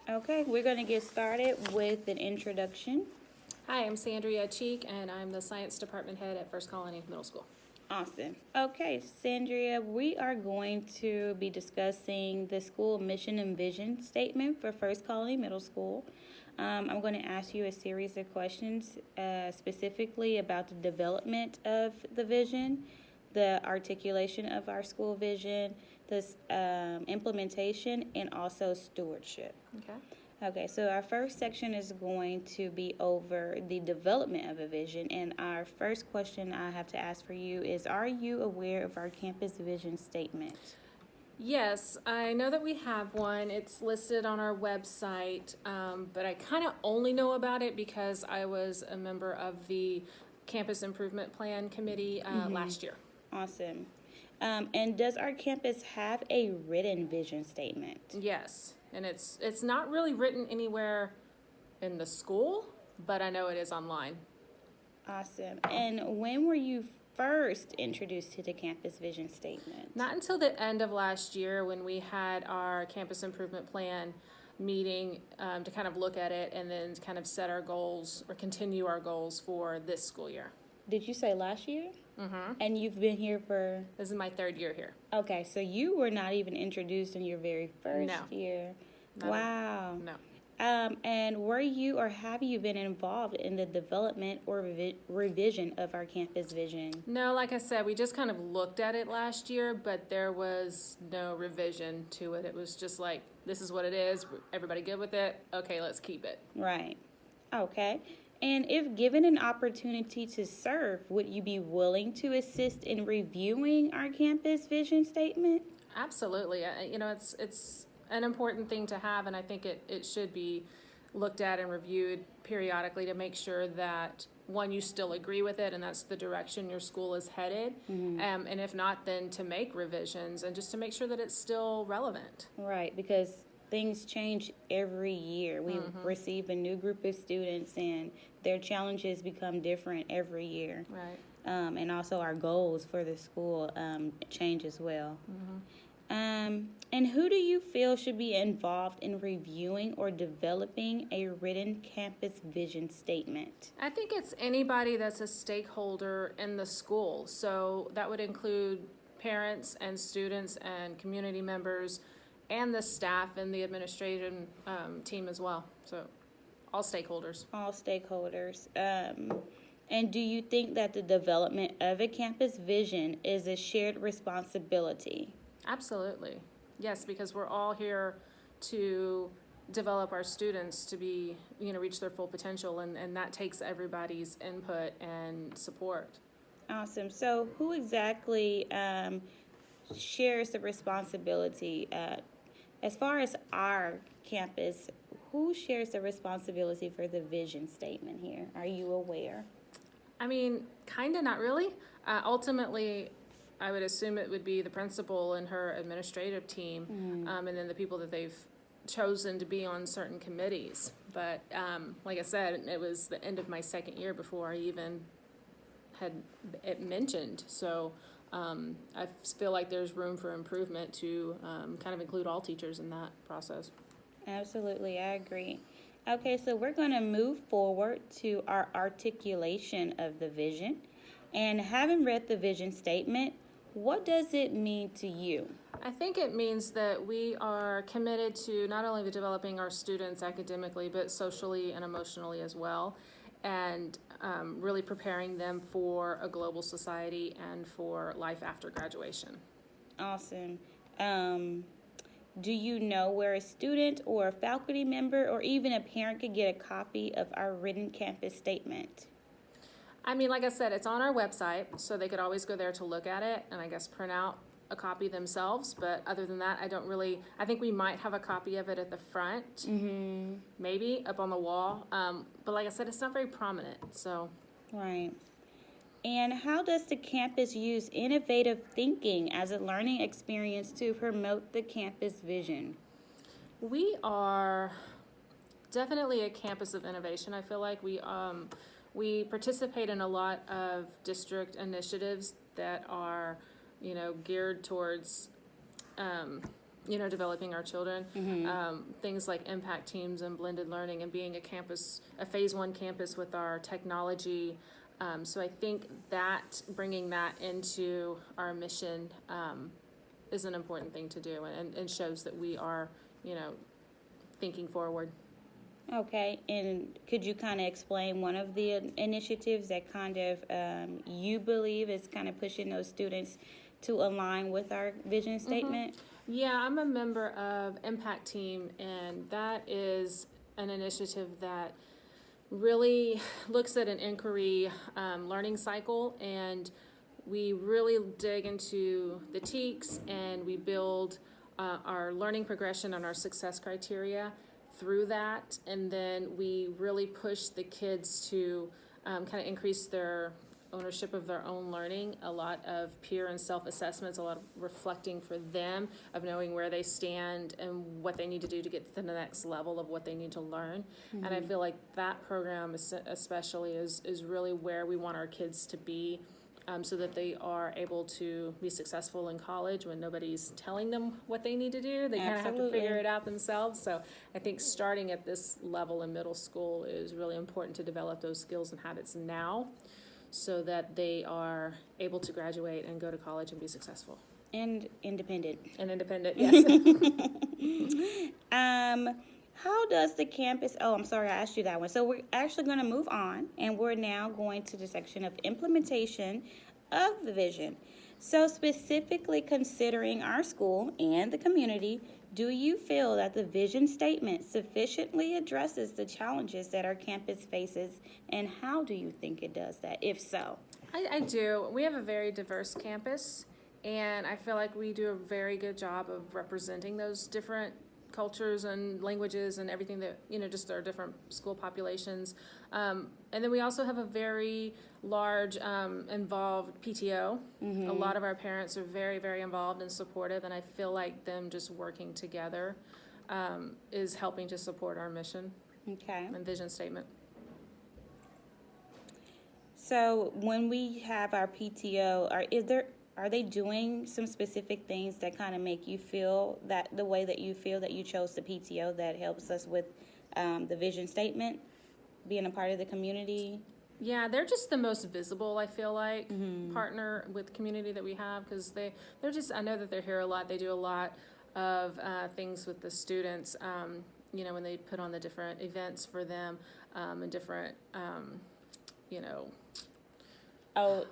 Okay, we're going to get started with an introduction. Hi, I'm Sandria Cheek, and I'm the Science Department Head at First Colony Middle School. Awesome. Okay, Sandria, we are going to be discussing the school mission and vision statement for First Colony Middle School. I'm going to ask you a series of questions specifically about the development of the vision, the articulation of our school vision, the implementation, and also stewardship. Okay. Okay, so our first section is going to be over the development of a vision. And our first question I have to ask for you is, are you aware of our campus vision statement? Yes, I know that we have one. It's listed on our website, but I kind of only know about it because I was a member of the Campus Improvement Plan Committee last year. Awesome. And does our campus have a written vision statement? Yes, and it's not really written anywhere in the school, but I know it is online. Awesome. And when were you first introduced to the campus vision statement? Not until the end of last year when we had our campus improvement plan meeting to kind of look at it and then kind of set our goals or continue our goals for this school year. Did you say last year? Mm-hmm. And you've been here for? This is my third year here. Okay, so you were not even introduced in your very first No. year. Not Wow. No. And were you or have you been involved in the development or revision of our campus vision? No, like I said, we just kind of looked at it last year, but there was no revision to it. It was just like, this is what it is. Everybody good with it? Okay, let's keep it. Right. Okay. And if given an opportunity to serve, would you be willing to assist in reviewing our campus vision statement? Absolutely. It's an important thing to have, and I think it should be looked at and reviewed periodically to make sure that, one, you still agree with it and that's the direction your school is headed. And if not, then to make revisions and just to make sure that it's still relevant. Right, because things change every year. We receive a new group of students and their challenges become different every year. Right. And also our goals for the school change as well. And who do you feel should be involved in reviewing or developing a written campus vision statement? I think it's anybody that's a stakeholder in the school. So that would include parents and students and community members and the staff and the administration team as well. So all stakeholders. All stakeholders. And do you think that the development of a campus vision is a shared responsibility? Absolutely. Yes, because we're all here to develop our students to be, reach their full potential, and that takes everybody's input and support. Awesome. So who exactly shares the responsibility? As far as our campus, who shares the responsibility for the vision statement here? Are you aware? I mean, kind of, not really. Ultimately, I would assume it would be the principal and her administrative team, and then the people that they've chosen to be on certain committees. But like I said, it was the end of my second year before I even had it mentioned. So I feel like there's room for improvement to kind of include all teachers in that process. Absolutely, I agree. Okay, so we're going to move forward to our articulation of the vision. And having read the vision statement, what does it mean to you? I think it means that we are committed to not only developing our students academically, but socially and emotionally as well, and really preparing them for a global society and for life after graduation. Awesome. Do you know where a student or a faculty member or even a parent could get a copy of our written campus statement? I mean, like I said, it's on our website, so they could always go there to look at it and I guess print out a copy themselves. But other than that, I think we might have a copy of it at the front, maybe up on the wall. But like I said, it's not very prominent, so. Right. And how does the campus use innovative thinking as a learning experience to promote the campus vision? We are definitely a campus of innovation. I feel like we participate in a lot of district initiatives that are, geared towards developing our children. Things like impact teams and blended learning and being a phase 1 campus with our technology. So I think that bringing that into our mission is an important thing to do, and shows that we are, thinking forward. Okay, and could you kind of explain one of the initiatives that kind of you believe is kind of pushing those students to align with our vision statement? Yeah, I'm a member of Impact Team, and that is an initiative that really looks at an inquiry learning cycle, and we really dig into the TEKS, and we build our learning progression and our success criteria through that, and then we really push the kids to kind of increase their ownership of their own learning, a lot of peer and self-assessments, a lot of reflecting for them, of knowing where they stand and what they need to do to get to the next level of what they need to learn. And I feel like that program especially is really where we want our kids to be, so that they are able to be successful in college when nobody's telling them what they need to do. They kind of have to figure it out themselves. So I think starting at this level in middle school is really important to develop those skills and habits now, so that they are able to graduate and go to college and be successful. And independent. And independent, yes. How does the campus, I'm sorry, I asked you that one. So we're actually going to move on, and we're now going to the section of implementation of the vision. So specifically considering our school and the community, do you feel that the vision statement sufficiently addresses the challenges that our campus faces, and how do you think it does that, if so? I do. We have a very diverse campus, and I feel like we do a very good job of representing those different cultures and languages and everything that, just our different school populations. And then we also have a very large involved PTO. A lot of our parents are very, very involved and supportive, and I feel like them just working together is helping to support our mission and vision statement. So when we have our PTO, are they doing some specific things that kind of make you feel that the way that you feel that you chose the PTO that helps us with the vision statement, being a part of the community? Yeah, they're just the most visible, I feel like, partner with community that we have, because they're just, I know that they're here a lot. They do a lot of things with the students, when they put on the different events for them and different,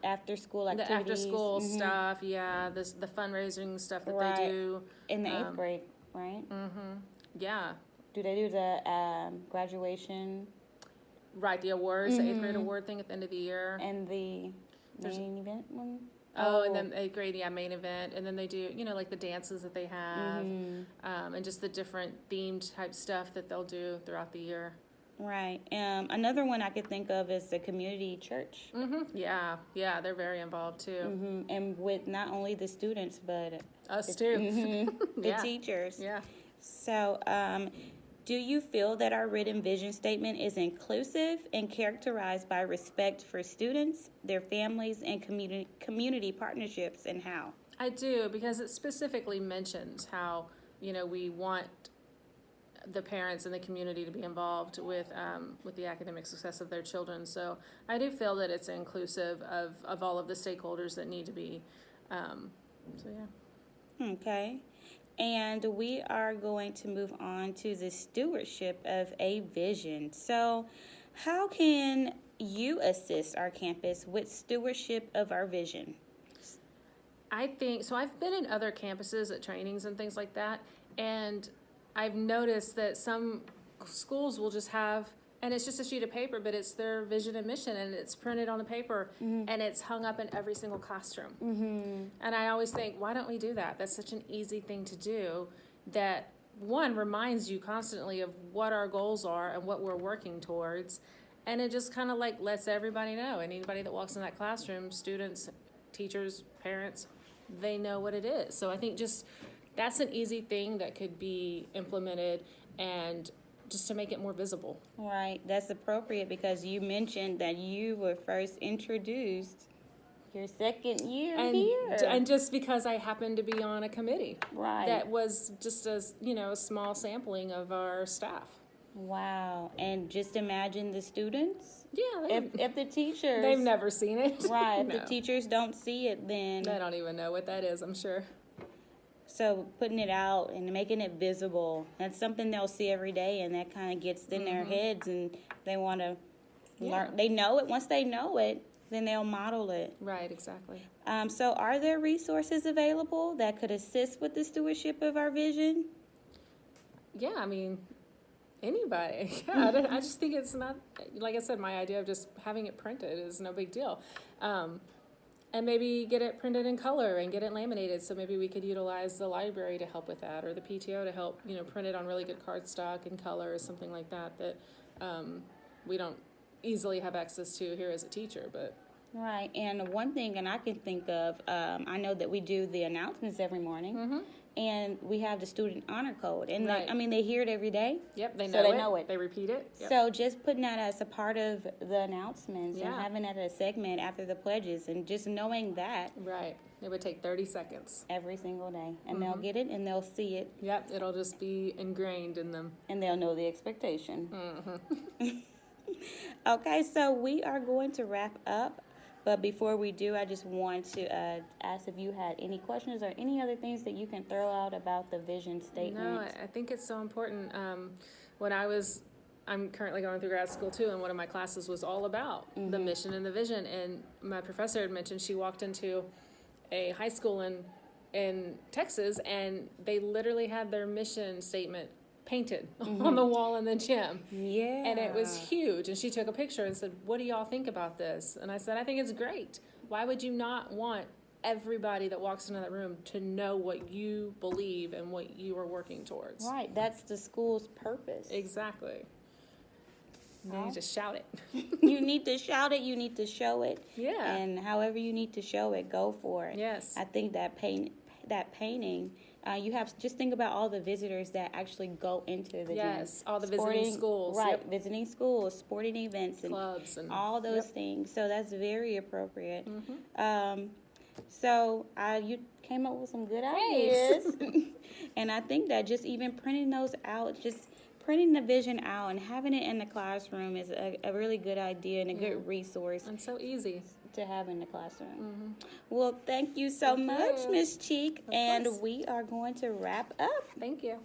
after school activities. The after school stuff, yeah, the fundraising stuff that they do. In the 8th grade, right? Yeah. Do they do the graduation? Right, the awards, the 8th grade award thing at the end of the year. And the main event one? And then 8th grade, main event. And then they do, like the dances that they have, and just the different themed type stuff that they'll do throughout the year. Right. Another one I could think of is the community church. Yeah, they're very involved too. And with not only the students, but us too. The teachers. Yeah. So, do you feel that our written vision statement is inclusive and characterized by respect for students, their families, and community partnerships, and how? I do, because it specifically mentions how, we want the parents and the community to be involved with the academic success of their children. So I do feel that it's inclusive of all of the stakeholders that need to be. So yeah. Okay. And we are going to move on to the stewardship of a vision. So how can you assist our campus with stewardship of our vision? I think, so I've been in other campuses at trainings and things like that, and I've noticed that some schools will just have, and it's just a sheet of paper, but it's their vision and mission, and it's printed on the paper, and it's hung up in every single classroom. And I always think, why don't we do that? That's such an easy thing to do that, one, reminds you constantly of what our goals are and what we're working towards, and it just kind of like lets everybody know, and anybody that walks in that classroom, students, teachers, parents, they know what it is. So I think just that's an easy thing that could be implemented, and just to make it more visible. Right, that's appropriate because you mentioned that you were first introduced Your second year And, here. and just because I happened to be on a committee Right. that was just a small sampling of our staff. Wow. And just imagine the students. Yeah, If the teachers. they've never seen it. Right. If No. the teachers don't see it, then. They don't even know what that is, I'm sure. So putting it out and making it visible, that's something they'll see every day, and that kind of gets in their heads, and they want to learn. They know it. Once they know it, then they'll model it. Right, exactly. So are there resources available that could assist with the stewardship of our vision? Yeah, I mean, anybody. Yeah, I just think it's not, like I said, my idea of just having it printed is no big deal. And maybe get it printed in color and get it laminated, so maybe we could utilize the library to help with that, or the PTO to help, print it on really good cardstock in color or something like that we don't easily have access to here as a teacher, but. Right, and one thing, and I can think of, I know that we do the announcements every morning, and we have the student honor code, and Right. they hear it every day. Yep, they So they know know it. it. They repeat it. Yep. So just putting that as a part of the announcements and Yeah. having that as a segment after the pledges, and just knowing that Right. It would take 30 seconds. every single day, and they'll get it and they'll see it Yep, it'll just be ingrained in them. and they'll know the expectation. Okay, so we are going to wrap up. But before we do, I just want to ask if you had any questions or any other things that you can throw out about the vision statement. No, I think it's so important. I'm currently going through grad school too, and one of my classes was all about the mission and the vision. And my professor had mentioned she walked into a high school in Texas, and they literally had their mission statement painted on the wall in the gym. Yeah. And it was huge. And she took a picture and said, "What do y'all think about this?" And I said, "I think it's great. Why would you not want everybody that walks into that room to know what you believe and what you are working towards?" Right, that's the school's purpose. Exactly. You need to shout it. You need to shout it, you need to show it. Yeah. And however you need to show it, go for it. Yes. I think that painting, you have just think about all the visitors that actually go into the gym. Yes, all the visiting schools. Right, Yep. visiting schools, sporting events, and Clubs and all those things. So that's very appropriate. So you came up with some good Thanks. ideas. And I think that just even printing those out, just printing the vision out and having it in the classroom is a really good idea and a good resource And so easy. to have in the classroom. Well, thank you so Thank much, you. Ms. Cheek. Of And course. we are going to wrap up. Thank you.